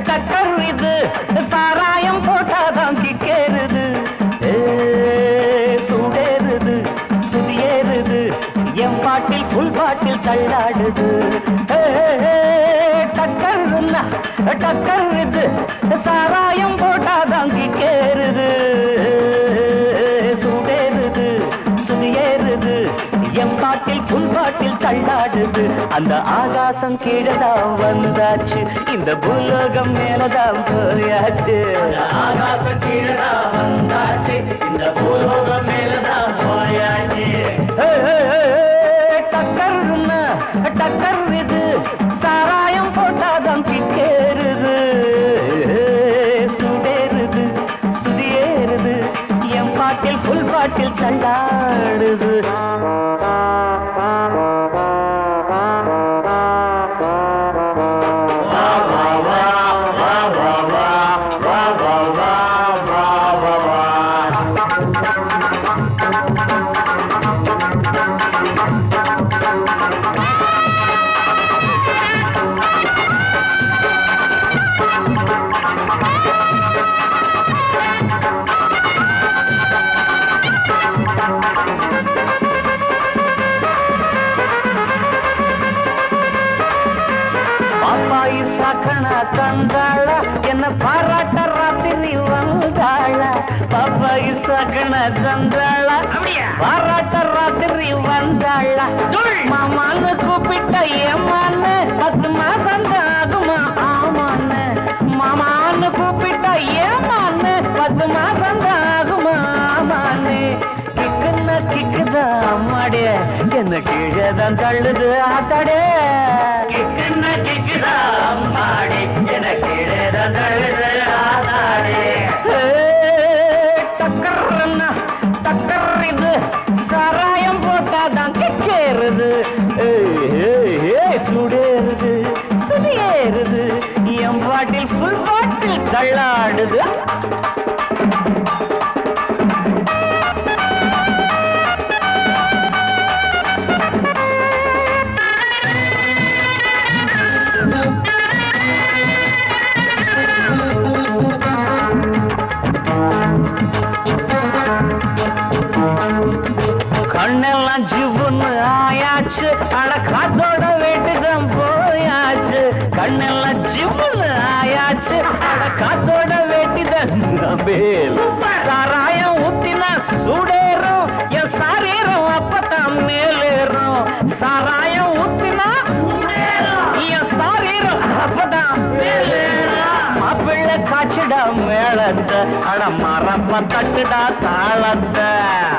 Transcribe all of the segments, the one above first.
டக்கர் இது சாராயம் போட்டாதான் கிக்கேறுது சூடேறுது சுதியேறுது என் பாட்டில் புல் பாட்டில் தள்ளாடுது டக்கர்னா டக்கர் இது சாராயம் போட்டாதான் கிக்கேறுது சூடேறுது சுதியேறுது என் பாட்டில் புல் பாட்டில் தள்ளாடுது அந்த ஆகாசம் கீழதான் வந்தாச்சு இந்த பூலோகம் மேலதான் போயாச்சு ஆகாசம் கீழதான் வந்தாச்சு இந்த பூலோகம் மேலதான் போயாச்சு டக்கர்னா டக்கர் இது சாராயம் போட்டாதான் கிக்கேறுது சுடேறுது சுதியேறுது என் பாட்டில் புல் பாட்டில் தள்ளாடுது தந்தாள என்ன பாராட்ட ராத்திரி வந்தாள பாப்பாயி சகன தந்தாள பாராட்ட ராத்திரி வந்தாள மாமான்னு கூப்பிட்ட ஏமான்னு 10 மாசம் ஆகுமா ஆமான்னு மாமான்னு கூப்பிட்ட ஏமான்னு 10 மாசம் ஆகுமா ஆமான்னு கிக்குன்னா கிக்குதா அம்மாடே என்ன கீழேதான் தள்ளுது ஆத்தாடே கிக்குன்னா கிக்குதா அம்மாடே என்ன கீழேதான் தள்ளுது ஆத்தாடே டக்கர்னா டக்கர் இது சாராயம் போட்டாதான் கிக்கேறுது சுடேறுது சுதியேறுது என் பாட்டில் புல் பாட்டில் தள்ளாடுது கண்ணெல்லாம் ஜிவுன்னு ஆயாச்சு அட காத்தோட வீட்டுதான் போயாச்சு கண்ணெல்லாம் ஜிவுன்னு ஆயாச்சு அட காத்தோட வீட்டுதான் சாராயம் ஊத்தினா சூடேறும் என் சாரீரம் அப்பதான் மேலேறும் சாராயம் ஊத்தினா என் சாரீரம் அப்பதான் மாப்பிள்ளை காய்ச்சிடா மேளத்தை அட மரப்ப தட்டுடா தாளத்தை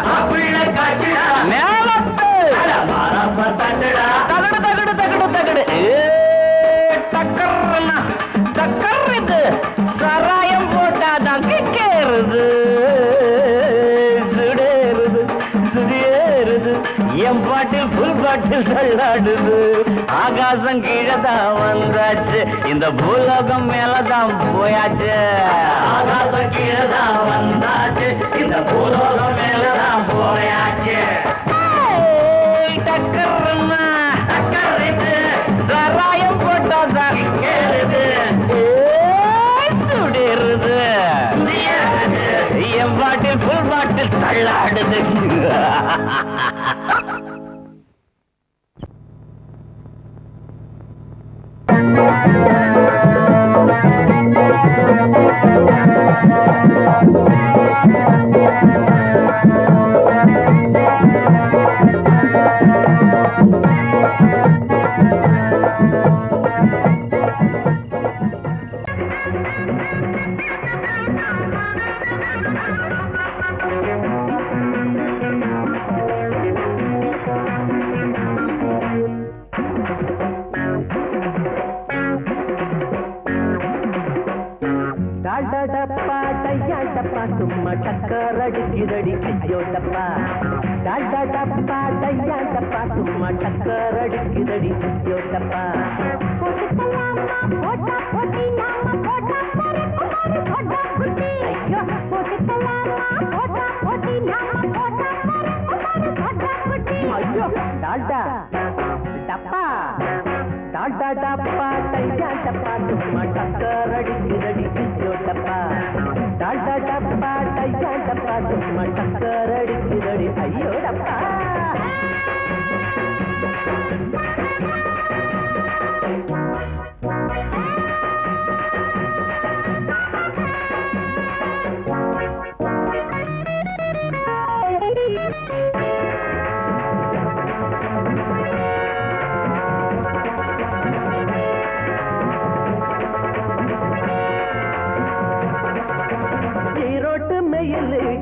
மாப்பிள்ளை காய்ச்சிடா மேளத்தை மரப்ப தட்டுடா தகடு தகடு தகடு தகடு டக்கர்னா டக்கர் இது சாராயம் போட்டாதான் கிக்கேறுது சுடேறுது சுதியேறுது என் பாட்டில் புல் பாட்டில் தள்ளாடுது ஆகாசம் கீழதான் வந்தாச்சு இந்த பூலோகம் மேலதான் போயாச்சு ஆகாசம் கீழதான் வந்தாச்சு இந்த பூலோகம் மேலதான் போயாச்சு டக்கர்னா டக்கர் இது சாராயம் போட்டாதான் கிக்கேறுது சுடேறுது என் பாட்டில் புல் பாட்டில் தள்ளாடுது சும்மா டக்கர் அடிக்குதடி ஐயோ டப்பா டாடா டப்பா டையா டப்பா சும்மா டக்கர் அடிக்குதடி ஐயோ டப்பா போட்டா போட்டி நாம போட்டா போற போட்டா குட்டி ஐயோ போட்டுக்கலாமா போட்டா போட்டி நாம போட்டா போற போட்டா குட்டி ஐயோ டாடா டப்பா டாடா டப்பா டையா டப்பா சும்மா டக்கர் அடிக்குதடி ஐயோ டப்பா டாடா டப்பா டையா டப்பா சும்மா டக்கர் அடிக்குதடி ஐயோ டப்பா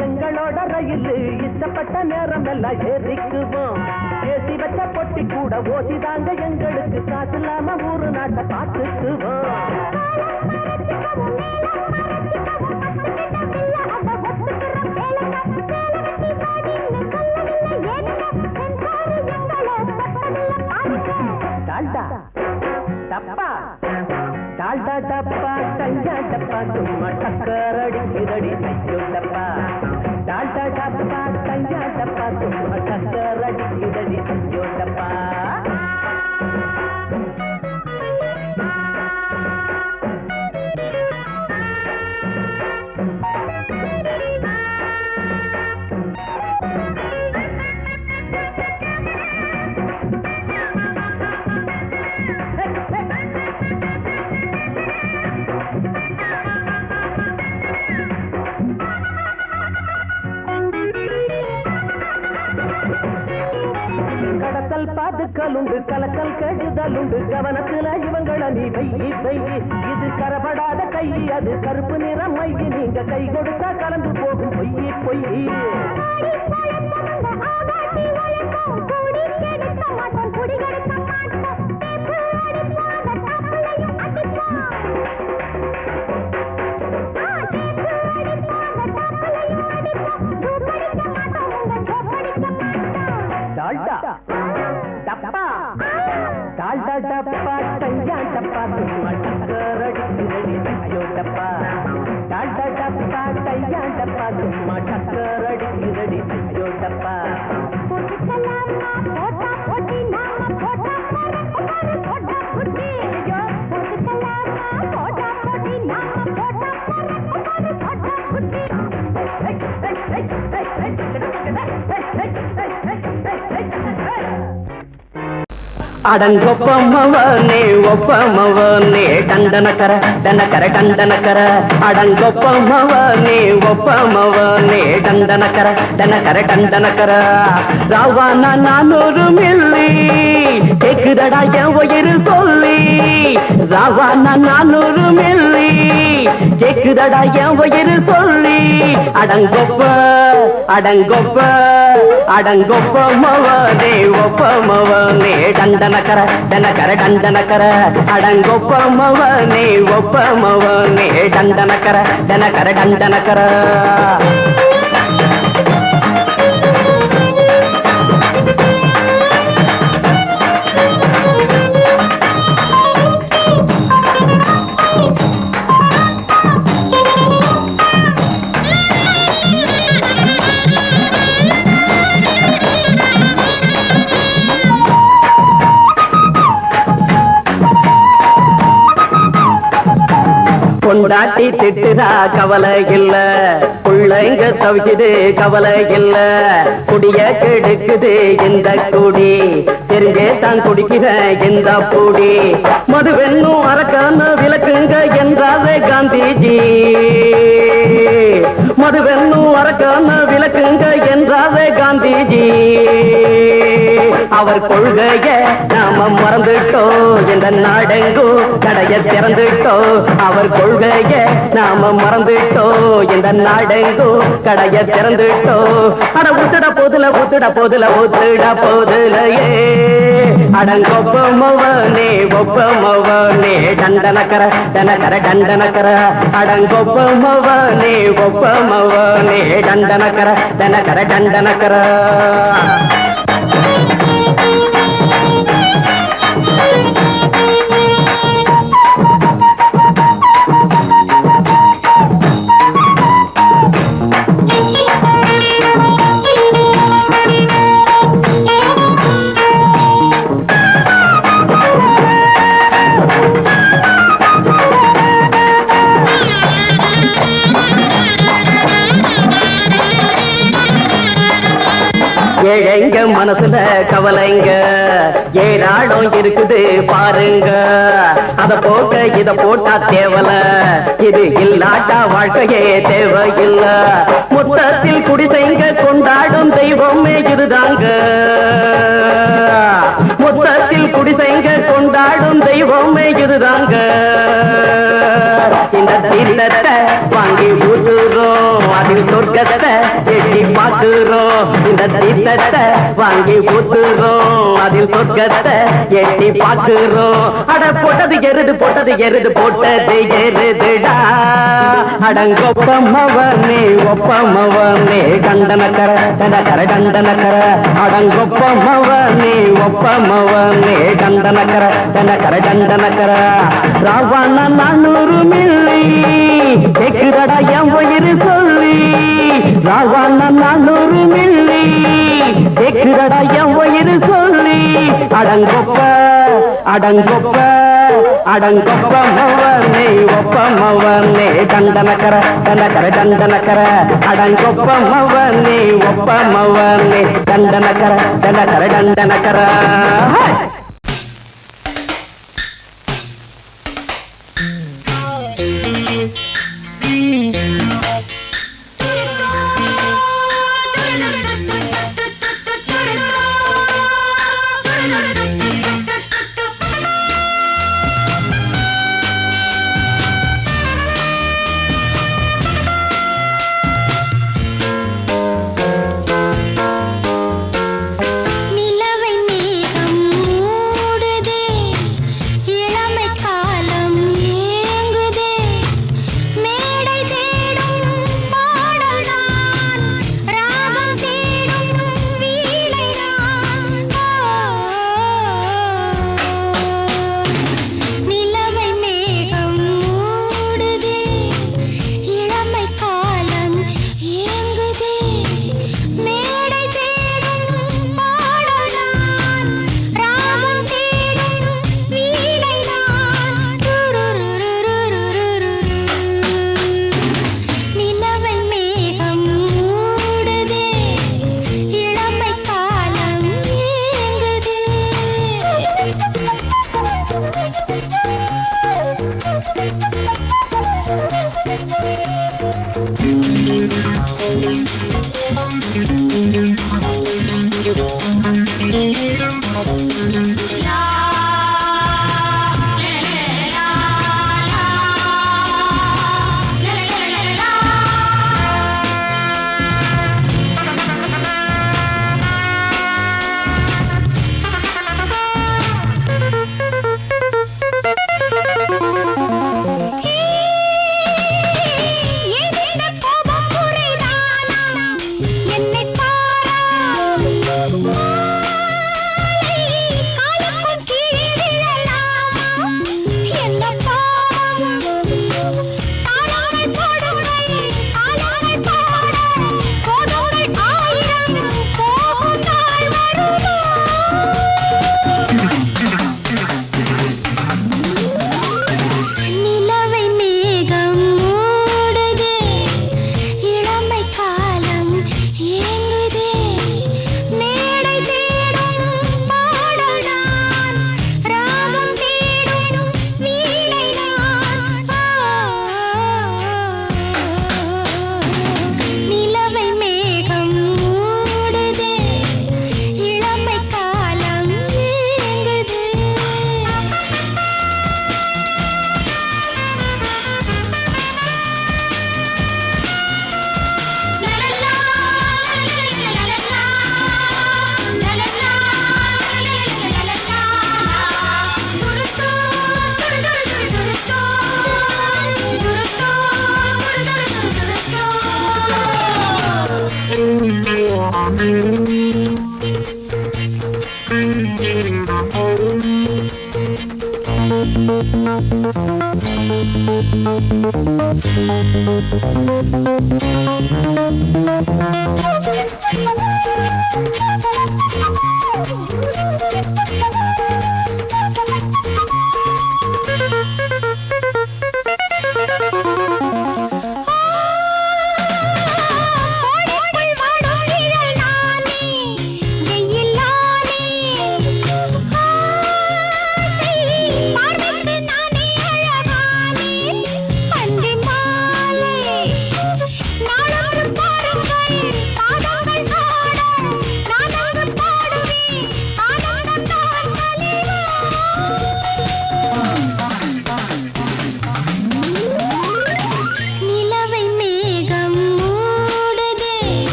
எங்களோட ரயில் இஷ்டப்பட்ட நேரம் எல்லாம் ஏறிக்குவோம் ஏசி வச்ச பொட்டி கூட ஓசிதாங்க எங்களுக்கு காசு இல்லாம ஊரு நாட்டை பார்த்துக்குவோம் டப்பா டால்டா டப்பா டையா டப்பா சும்மா டக்கர் அடிக்குதடி ஐயோ டப்பா டால்டா டப்பா டையா டப்பா சும்மா டக்கர் அடிக்குதடி ஐயோ டப்பா கடத்தல் பாதுக்கலுண்டு கலக்கல் கெடுதலுண்டு கவனத்துல இவங்கள நீ வையி வையி இது கரபடாத கை அது கருப்பு நிறம் மையி நீங்க கை கொடுத்தா கலந்து போகும் பொய்யி பொய்யி டப்பா டால்டா டப்பா டையா டப்பா சும்மா டக்கர் அடிக்குதடி ஐயோ டப்பா டால்டா டப்பா டையா டப்பா சும்மா டக்கர் அடிக்குதடி ஐயோ டப்பா அடங்கொப்பமவனே ஒப்பமவனே டண்டனக்கர டனக்கர டண்டனக்கர அடங்கொப்பமவனே ஒப்பமவனே டண்டனக்கர டனக்கர டண்டனக்கர ராவானா 400 மில்லி கேக்குதடா என் உயிர் சொல்லி ராவானா 400 மில்லி கேக்குதடா என் உயிர் சொல்லி அடங்கொப்ப அடங்கொப்ப அடங்கொப்பமவனே ஒப்பமவனே டண்டனக்கர டனக்கர டண்டனக்கர அடங்கொப்பமவனே ஒப்பமவனே டண்டனக்கர டனக்கர டண்டனக்கர பொண்டாட்டி திட்டுதா கவலை இல்ல புள்ளைங்க தவிக்குது கவலை இல்ல குடிய கெடுக்குது இந்த குடி தெரிஞ்சே தான் குடிக்கிற இந்த பூடி மதுவென்னும் அரக்கான விளக்குங்க என்றாரே காந்திஜி மதுவென்னும் அரக்கான விளக்குங்க என்றாரே காந்திஜி அவர் கொள்கைய நாம மறந்துட்டோம் இந்த நாடெங்கும் கடைய திறந்துட்டோம் அவர் கொள்கைய நாம மறந்துட்டோம் இந்த நாடெங்கும் கடைய திறந்துட்டோம் அட ஊத்துட போதுல ஊத்துட போதுல ஊத்துட போதுலையே அடங்கொப்பமவனே ஒப்பமவனே டண்டனக்கர டனக்கர டண்டனக்கர அடங்கொப்பமவனே ஒப்பமவனே டண்டனக்கர டனக்கர டண்டனக்கர ஏழைங்க மனசுல கவலைங்க ஏராளம் இருக்குது பாருங்க. அத போக்க இத போட்டா தேவல, இது இல்லாட்டா வாழ்க்கையே தேவையில்ல. மொத்தத்தில் குடிசைங்க கொண்டாடும் தெய்வமே இதுதாங்க. மொத்தத்தில் குடிசைங்க கொண்டாடும் தெய்வமே இதுதாங்க. இந்த தீர்த்தத்தை வாங்கி ஊத்துறோம், அதில் சொர்க்கத்தை எட்டி பார்க்கிறோம். இந்த தீர்த்தத்தை வாங்கி ஊத்துறோம், அதில் சொர்க்கத்தை எட்டி பார்க்கிறோம். அட போட்டது எருது போட்டது எருது போட்டது எருதுடா. அடங்கொப்பமவனே ஒப்பமவனே கண்டனக்கர கண்டனக்கர கண்டனக்கர. அடங்கொப்பமவனே ஒப்பமவனே கண்டனக்கர கண்டனக்கர கண்டனக்கர. ராவண 400 மில்லி கேக்குதடா என் உயிர் சொல்லி. ராவண 400 மில்லி கேக்குதடா என் உயிர் சொல்லி. அடங்கொப்ப அடங்கொப்ப அடங்கொப்பமவனே ஒப்பமவனே கண்டனக்கர கண்டனக்கர கண்டனக்கர. அடங்கொப்பமவனே ஒப்பமவனே கண்டனக்கர கண்டனக்கர கண்டனக்கர.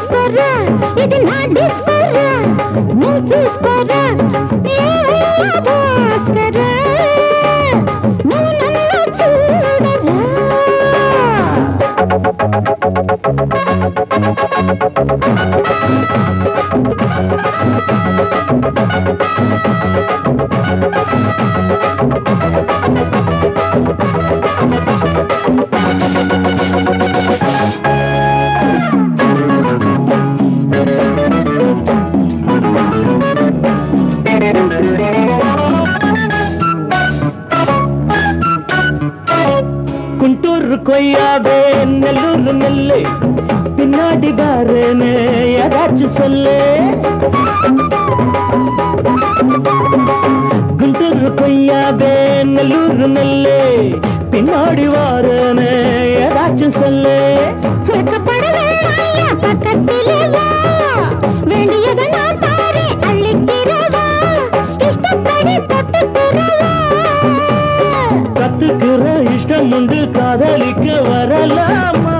டிஸ்பரா இது நான் டிஸ்பரா நீ டிஸ்பரா ஏ பாஸ்கரா நீ நன்னா చూడరా குண்டூர் கொய்யாவே நெல்லூர் நெல்லு பின்னாடி பாருன்னு ஏதாச்சும் சொல்லு குண்டூர் கொய்யாவே நெல்லூர் நெல்லு பின்னாடி வாருன்னு ஏதாச்சும் சொல்லு வெக்கப்படவே ஐயா பக்கத்திலே வா வேண்டியதை நான் தாரேன் அள்ளிக்கிறவா இஷ்டப்படி தொட்டுக்கிறவா கத்துக்கிற இஷ்டம் உண்டு காதலிக்க வரலாமா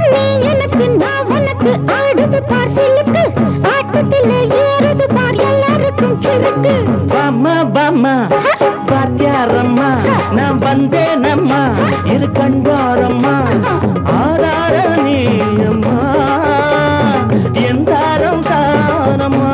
நீ எனக்கு நான் உனக்கு ஆடுது பார் சிலுக்கு ஆட்டத்திலே ஏறுது பார் எல்லாருக்கும் கிறுக்கு பாமா பாமா பாத்தியாரம்மா நான் வந்தேனம்மா இரு கண்பாரம்மா ஆதார நீயம்மா எந்தாரம் தானம்மா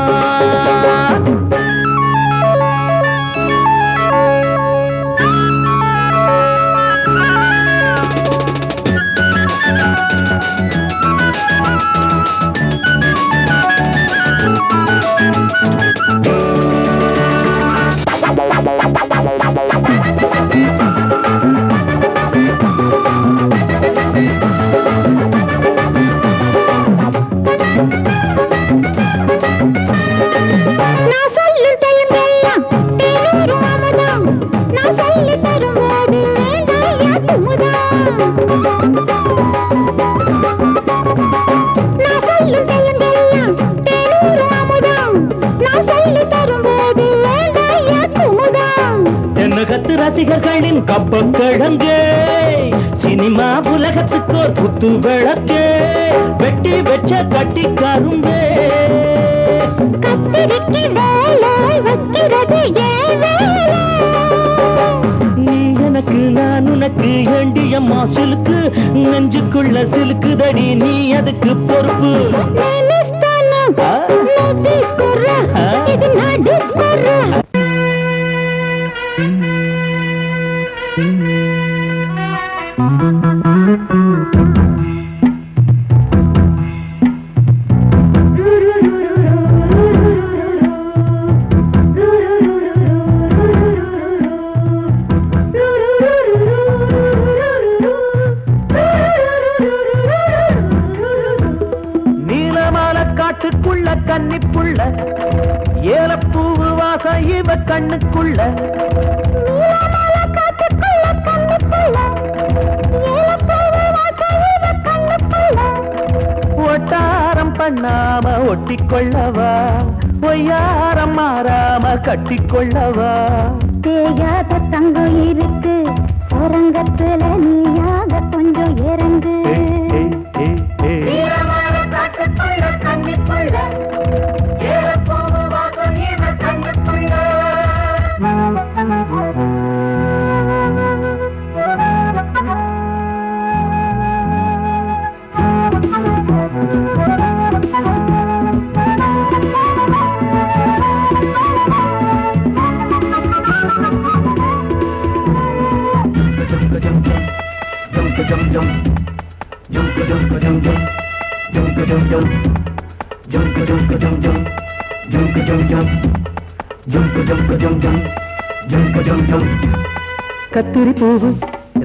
நான் சொல்லும் டைம் எல்லாம் தேனூரும் அமுதம் நான் சொல்லி தரும்போது வேண்டாயா குமுதம் நான் சொல்லும் டைம் எல்லாம் தேனூரும் அமுதம் நான் சொல்லி தரும்போது வேண்டாயா குமுதம் என்ன கத்து ரசிகர்களின் கப்ப கிழங்கே சினிமா உலகத்துக்கோர் குத்து விளக்கே வெட்டி வெச்ச கட்டி கரும்பே கத்திரிக்கு வேலை வைக்கிறது ஏன் வேலை நீ எனக்கு நான் உனக்கு ஏண்டியம்மா சிலுக்கு நெஞ்சுக்குள்ள சிலுக்குதடி நீ அதுக்கு பொறுப்பு నేనిస్తాను నువ్వు తీసుకురా ఇది నా డిస్పరా நீலமால காட்டுக்குள்ள கன்னிப்புள்ள ஏலப்பூவு வாசம் இவ கண்ணுக்குள்ள ஒட்டாரம் பண்ணாம ஒட்டிக்கொள்ளவா ஒய்யாரம் மாறாம கட்டிக்கொள்ளவா தேயாத தங்கம் இருக்கு அரங்கத்துல நீயாக கொஞ்சம் இறங்கு கத்திரி பூவு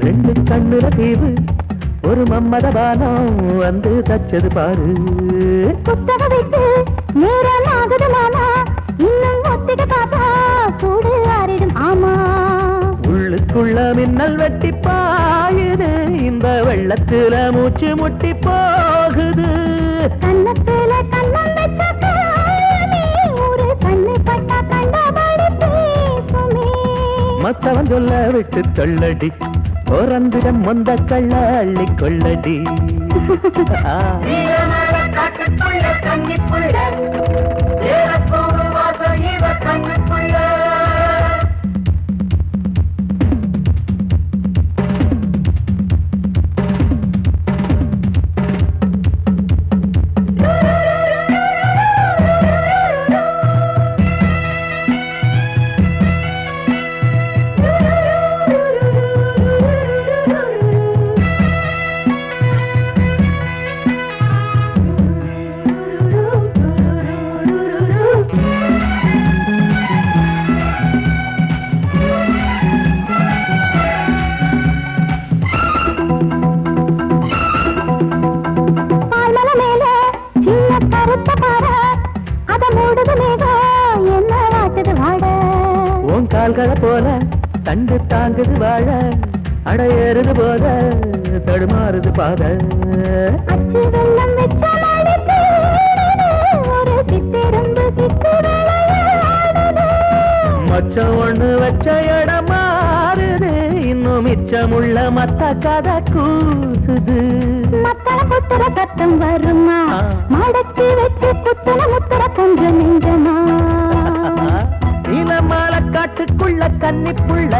ரெண்டு கண்ணுல தீவு ஒரு மம்மதபானம் வந்து தச்சது பாரு புத்தக வைத்து நேரமாகுது மாமா இன்னும் ஒத்திக பாப்பா சூடு ஆறிடும் ஆமா உள்ளுக்குள்ள மின்னல் வெட்டி பாயுது இந்த வெள்ளத்துல மூச்சு முட்டி போகுது கண்ணத்துல கண்ணம் வச்ச ஒரு கண்ணு பட்டா கண்டபடி பேசுமே மத்தவன் சொல்ல விட்டு சொல்லடி ஓரந்திடம் மொந்த கள்ள அள்ளி கொள்ளடி கால்களை போல தண்டு தாங்குது வாழ அடையேறுது போத தடுமாறுது பாத அச்சு வெள்ளம் வெச்ச மழைக்கு ஒரு சித்திரம்பு சித்திரளையாடுது. மச்சம் ஒண்ணு வச்ச இடம் மாறுது இன்னும் மிச்சமுள்ள மத்த கதை கூசுது மத்தள புத்தர சத்தம் வருமா மடக்கி வச்சு புத்தல முத்தர கொஞ்சம் நெஞ்சமா நீலமால காட்டுக்குள்ள கன்னிப்புள்ள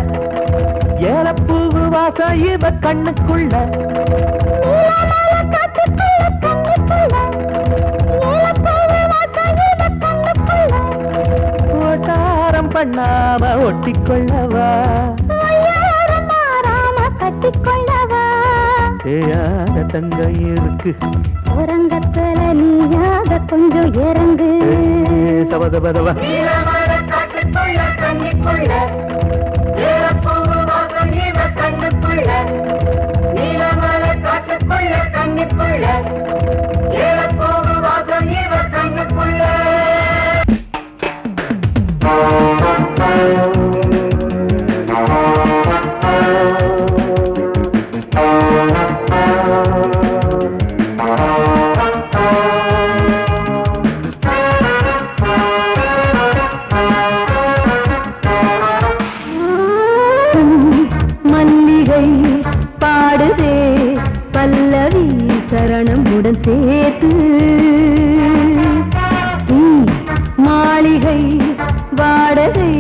ஏலப்பூவு வாசம் இவ கண்ணுக்குள்ள நீலமலை காட்டுக்குள்ள கண்ணுக்குள்ள, நீலப்பூவு வாசம் இவ கண்ணுக்குள்ள. ஓட்டாரம் பண்ணாம ஒட்டிக்கொள்ளவா ஒய்யாரம் மாறாம கட்டிக்கொள்ளவா தேயாத தங்கம் இருக்கு உறங்கத்துல நீயாக கொஞ்சம் இறங்கு சபதபதவா மல்லிகை பாடுதே பல்லவி சரணமுடன் சேர்த்து மாளிகை வாடகை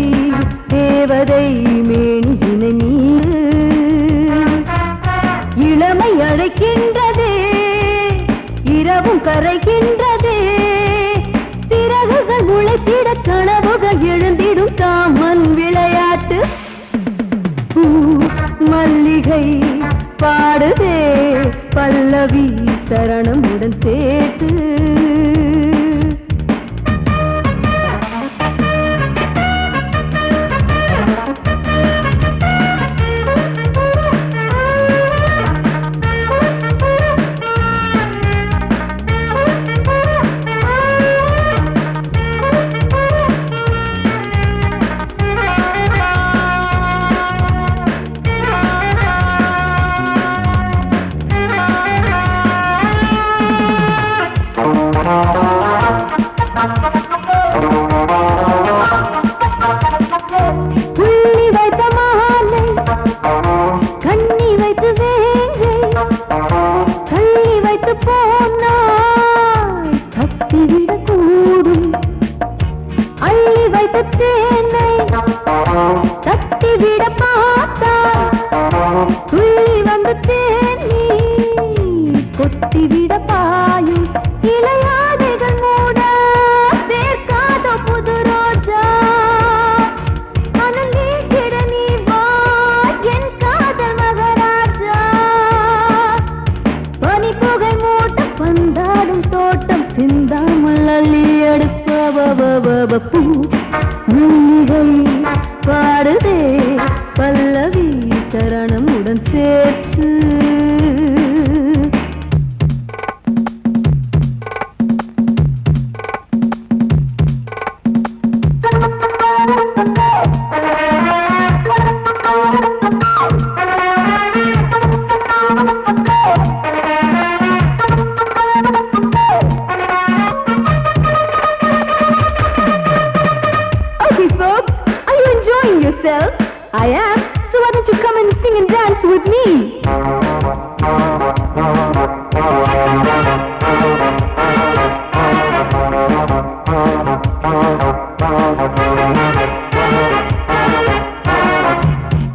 தேவதை மேனியினை மீது இளமை அழைக்கின்றதே இரவும் கரைகின்றதே சிறகுகள் முளைத்திட கனவுகள் எழுந்திடும் காமன் விளையாட்டு மல்லிகை பாடுதே பல்லவி சரணமுடன் சேர்த்து புள்ளி வைத்த மாலை கண்ணி வைத்து வேங்கை கள்ளி வைத்து போனாய் தப்பிவிட கூடும் அள்ளி வைத்த தேனை தட்டிவிட பார்த்தாய் துள்ளி வந்து தேனி கொட்டிவிட பாயும் இளையாதைகள் மூட சேர்க்காத புது ரோஜா மனம் நீக்கிட நீ வா என் காதல் மகராஜா பனி புகை மூட்டம் பந்தாடும் தோட்டம் சிந்தாமல் அள்ளி எடுப்ப பூ மல்லிகை பாடுதே பல்லவி சரணமுடன் சேர்த்து Okay, folks, are you enjoying yourself? I am. So why don't you come and sing and dance with me?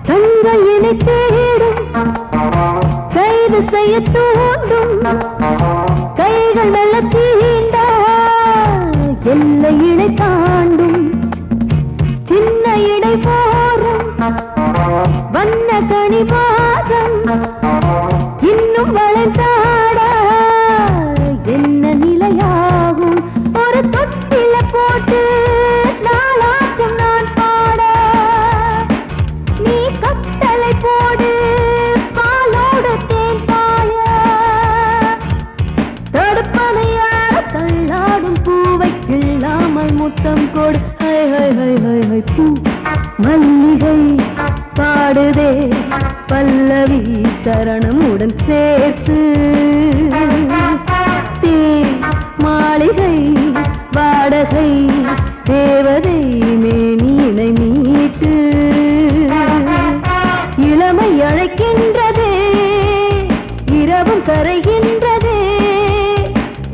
தங்கையினை தேடும் கைது செய்ய தூண்டும் கைகள் நல்ல தீண்டா எல்லை இடை தாண்டும் சின்ன இடை போரும் வண்ண கனிவாதம் இன்னும் வளைந்தாட என்ன நிலையாகும் ஒரு தொட்டில போட்டு நாளாச்சும் நான் பாட நீ கட்டளை போடு பாலோடு தேன் பாய தடுப்பனையார தள்ளாடும் பூவை இல்லாமல் முத்தம் கொடு high high high high high பூ மல்லிகை பாடுதே பல்லவி சரணமுடன் சேர்த்து மாளிகை வாடகை தேவதை மேனியினை மீட்டு இளமை அழைக்கின்றதே இரவும் கரைகின்றதே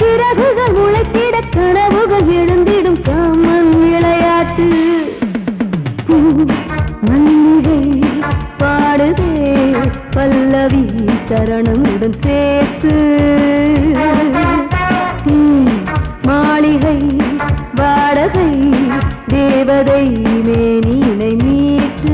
சிறகுகள் முளைத்திட கனவுகள் எழுந்திடும் காமன் விளையாட்டு மல்லிகை பாடுதே பல்லவி சரணமுடன் சேர்த்து மாளிகை வாடகை தேவதை மேனியினை மீட்டு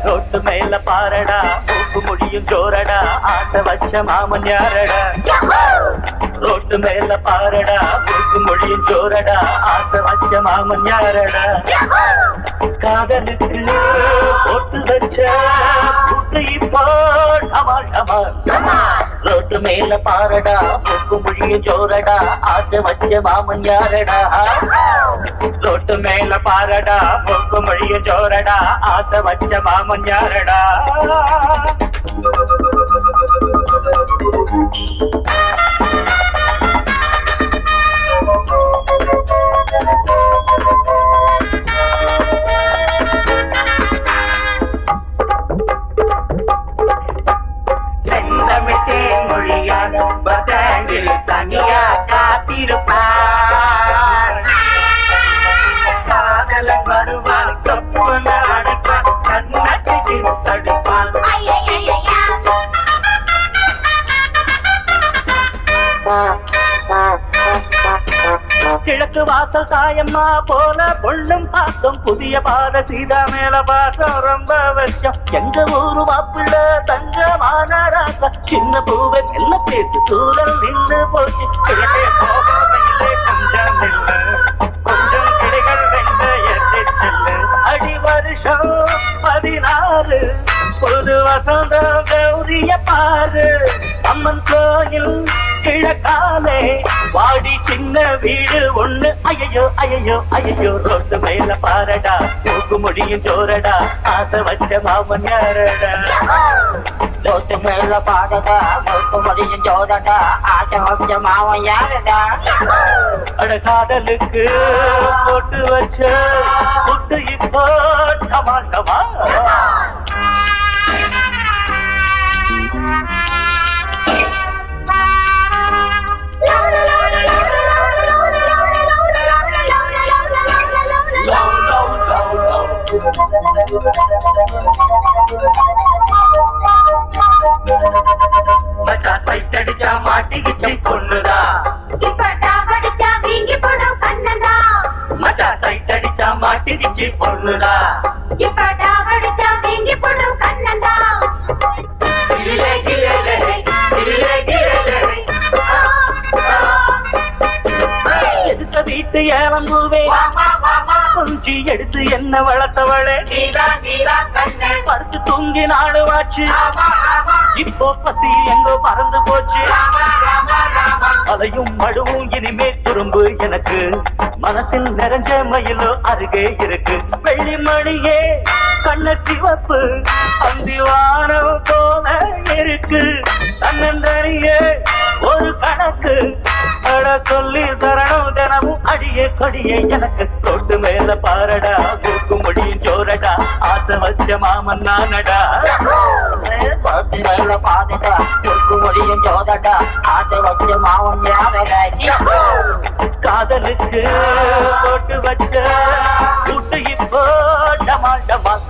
ரோட்டு மேல பாரடா மூக்கு முடியும் ஜோரடா ஆட்ட வச்ச மாமன் யாரடா ரோட்டு மேல பாரடா மூக்கு முடியும் ஜோரடா ஆட்ட வச்ச மாமன் யாரடா காதலுக்கு போட்டு வச்ச புட்டை இப்போ டமால் டமால் ரோட்டு மேல பாரடா மூக்கு முடியும் ஜோரடா ஆசை வச்ச மாமன் யாரடா ரோட்டு மேல பாரடா மூக்கு முடியும் ஜோரடா ஆசை வச்ச மாமன் யாரடா செந்தமிட்டேன் மொழியான் பதங்கில் தனியா காத்திருப்பார் காதலன் வருவான் கப்புல அடைப்பான் கண்ணக்கு தடுப்பான் கிழக்கு வாசல் தாயம்மா போல பொண்ணும் பாசம் புதிய பாத சீதா மேல பாசம் ரொம்ப வருஷம் எங்க ஊரு மாப்பிள்ள தங்கமான ராசா சின்ன பூவை மெல்ல பேசு தூரல் நின்று போச்சு கிழக்கே போகவில்லை கொஞ்சம் இல்லை கொஞ்சம் கிடைகள் வென்ற எட்டு செல்லு அடி வருஷம் 16 புது வசந்தம் கௌரிய பாரு அம்மன் கோயில் கிழக்காலே வாடி சின்ன வீடு ஒண்ணு ஐயோ ஐயோ ஐயோ ரோட்டு மேல பாரடா மூக்கு முடியும் ஜோரடா ஆசை வச்ச மாமன் யாரடா ரோட்டு மேல பாரடா மூக்கு முடியும் ஜோரடா ஆசை வச்ச மாமன் யாரடா அட காதலுக்கு போட்டு வச்ச புட்டு இப்போ டமால் டமால் மச்சா சைட்டடிச்சா மாட்டிக்கிச்சு பொண்ணுதா மச்சா சைட்டடிச்சா மாட்டிக்கிச்சு பொண்ணுதா எடுத்த வீட்டு ஏலம்பூவே கொஞ்சி எடுத்து என்ன வளர்த்தவளே பறிச்சு தூங்கி நாடுவாச்சு இப்போ பசி எங்கோ பறந்து போச்சு அதையும் மடுவும் இனிமே துரும்பு எனக்கு மனசில் நிறைஞ்ச மயிலோ அருகே இருக்கு வெள்ளி மணியே கண்ண சிவப்பு அந்திவானம் போல இருக்கு தன்னந்தனியே ஒரு கணக்கு அட சொல்லி தரணும் தினமும் அடியே கொடியே எனக்கு தொட்டு மேல பாரடா தூக்கு முடியும் ஜோரடா ஆசை வச்ச மாமன் நானடா தொட்டு மேல பாரடா தூக்கு முடியும் ஜோரடா ஆசை வச்ச மாமன் யாரடா காதலுக்கு போட்டு வச்ச கூட்டு இப்போ டமால் டமால்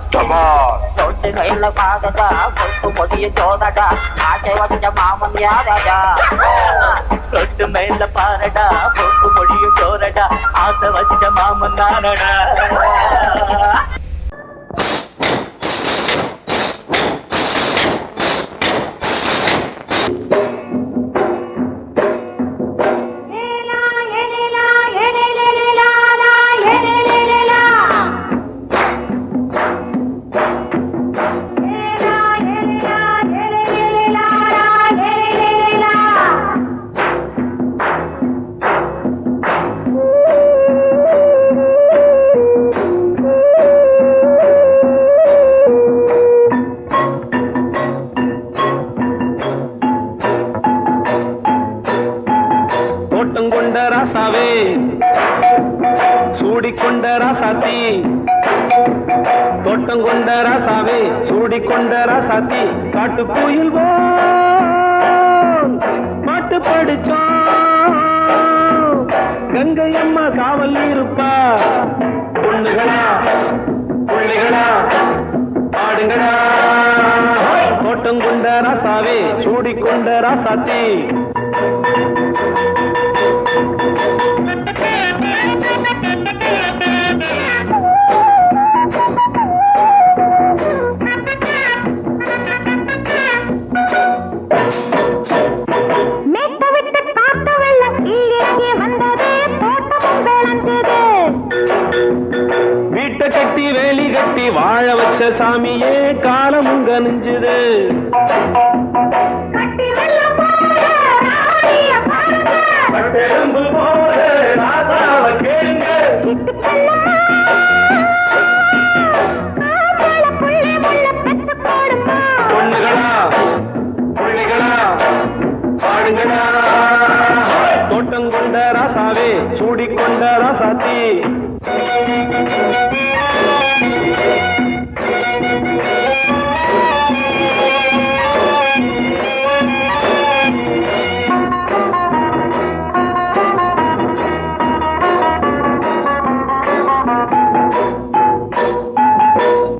தொட்டு மேல பாரடா தூக்கு முடியும் ஜோரடா ஆசை வச்ச மாமன் யாரடா தொட்டு மேல பாரடா போக்கு முடியும் ஜோரடா ஆசை வச்ச மாமன் நானடா ராசாத்தி தோட்டம் கொண்ட ராசாவே சூடிக்கொண்ட ராசாத்தி காட்டு கோயில் பாட்டு படிச்சோம் கங்கை அம்மா காவல் இருப்பா பொண்ணுகளா பிள்ளைகளா ஆடுங்களா தோட்டம் கொண்ட ராசாவே சூடிக்கொண்ட ராசாத்தி வீட்டை கட்டி வேலி கட்டி வாழ வச்ச சாமியே காலமுங்க நெஞ்சுது பொண்ணுகளா பிள்ளைகளா பாடுங்களா தோட்டம் கொண்ட ராசாவே சூடிக்கொண்ட ராசாத்தி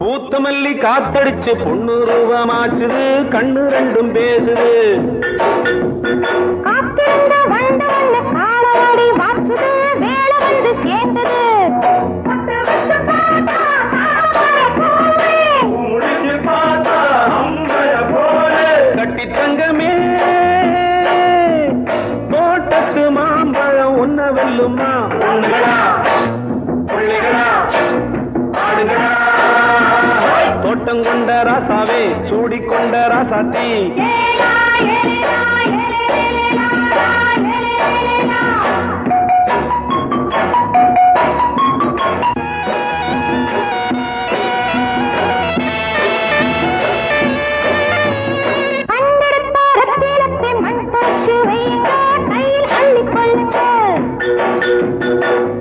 பூத்தமல்லி காத்தடிச்சு பொண்ணு ரூபமாச்சுது கண்ணு ரெண்டும் பேசுது கட்டி தங்கமே தோட்டத்து மாம்பழம் உன்ன வெல்லுமா பொண்ணுகளா பிள்ளைகளா ஆடுகளா தோட்டம் கொண்ட ராசாவே சூடிக்கொண்ட ராசாத்தி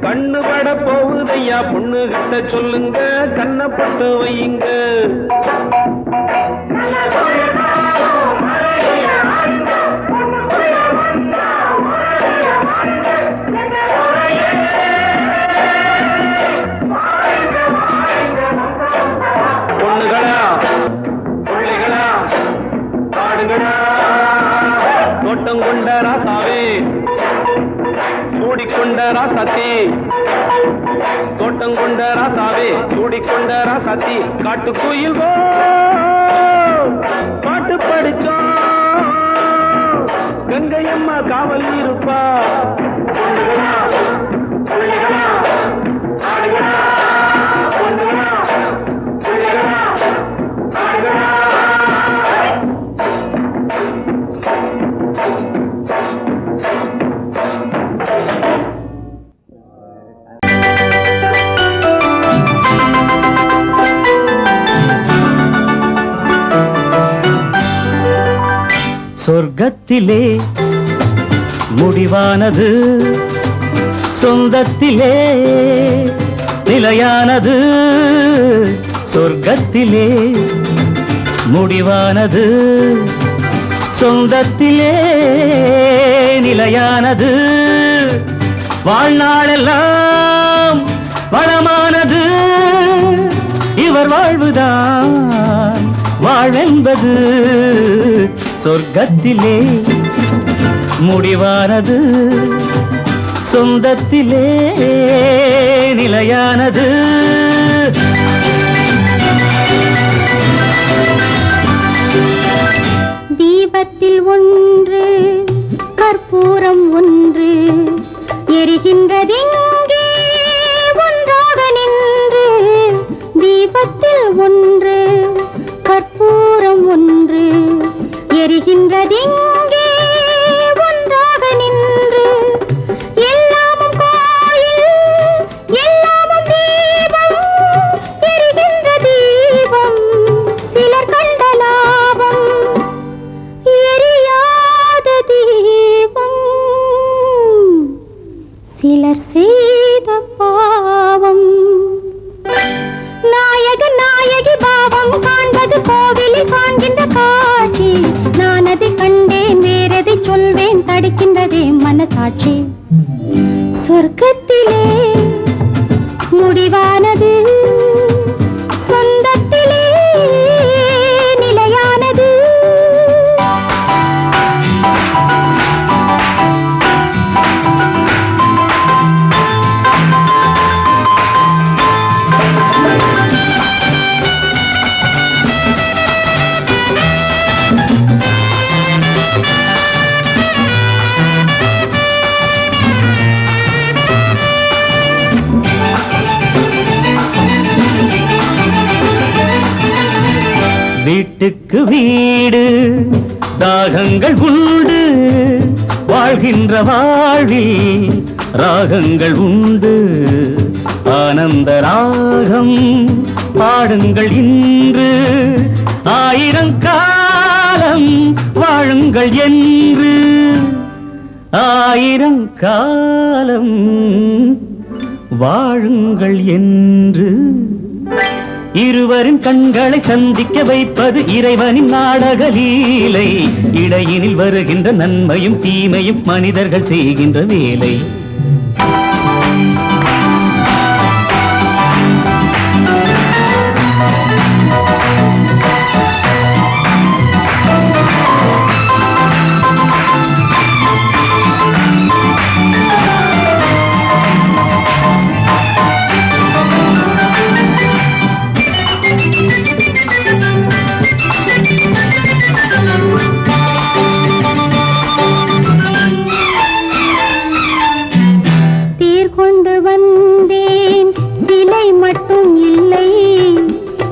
கண்ணு பட போகுதையா பொண்ணு கிட்ட சொல்லுங்க கண்ணப்பட்டு வையுங்க பொண்ணுகளா பிள்ளைகளா ஆடுகளா தோட்டம் கொண்ட ராசாவே சூடிக்கொண்ட ராசாத்தி தோட்டம் கொண்ட ராசாவே சூடிக்கொண்ட ராசாத்தி காட்டு கோயில் பாட்டு படிச்சோம் கங்கை அம்மா காவல் இருப்பா பொண்ணுகளா பிள்ளைகளா ஆடுகளா பொண்ணுகளா பிள்ளைகளா ஆடுகளா சொர்க்கத்திலே முடிவானது சொந்தத்திலே நிலையானது சொர்க்கத்திலே முடிவானது சொந்தத்திலே நிலையானது வாழ்நாளெல்லாம் வளமானது இவர் வாழ்வுதான் வாழ்வென்பது சொர்க்கத்திலே முடிவானது சொந்தத்திலே நிலையானது தீபத்தில் ஒன்று கற்பூரம் ஒன்று எரிகின்றதெங்கே ஒன்றாக நின்று தீபத்தில் ஒன்று கற்பூரம் ஒன்று எரிகின்றதெங்கே ஒன்றாக நின்று எல்லாமும் கோயில் எல்லாமும் தீபம் சொர்க்கத்திலே முடிவானது, சொந்தத்திலே நிலையானது. வீட்டுக்கு வீடு தாகங்கள் உண்டு, வாழ்கின்ற வாழ்வில் ராகங்கள் உண்டு. ஆனந்த ராகம் பாடுங்கள் இன்று, ஆயிரம் காலம் வாழுங்கள் என்று. ஆயிரம் காலம் வாழுங்கள் என்று. இருவரின் கண்களை சந்திக்க வைப்பது இறைவனின் நாடக லீலை. இடையினில் வருகின்ற நன்மையும் தீமையும் மனிதர்கள் செய்கின்ற வேலை. கொண்டு வந்தேன் சிலை மட்டும் இல்லை,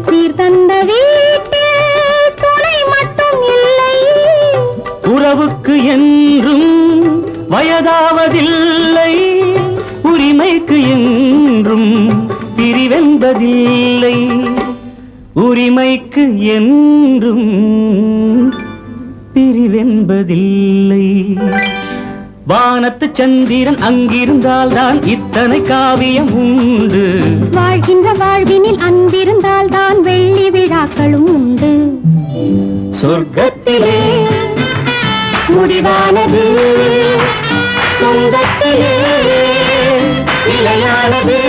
சீர்தந்த வீட்டில் துணை மட்டும் இல்லை. உறவுக்கு என்றும் வயதாவதில்லை, உரிமைக்கு என்றும் பிரிவென்பதில்லை. உரிமைக்கு என்றும் பிரிவென்பதில்லை. வானத்து சந்திரன் அங்கிருந்தால் தான் இத்தனை காவியம் உண்டு. வாழ்கின்ற வாழ்வினில் அன்பிருந்தால் தான் வெள்ளி விழாக்களும் உண்டு. சொர்க்கத்திலே முடிவானது, சொந்தத்திலே நிலையானது.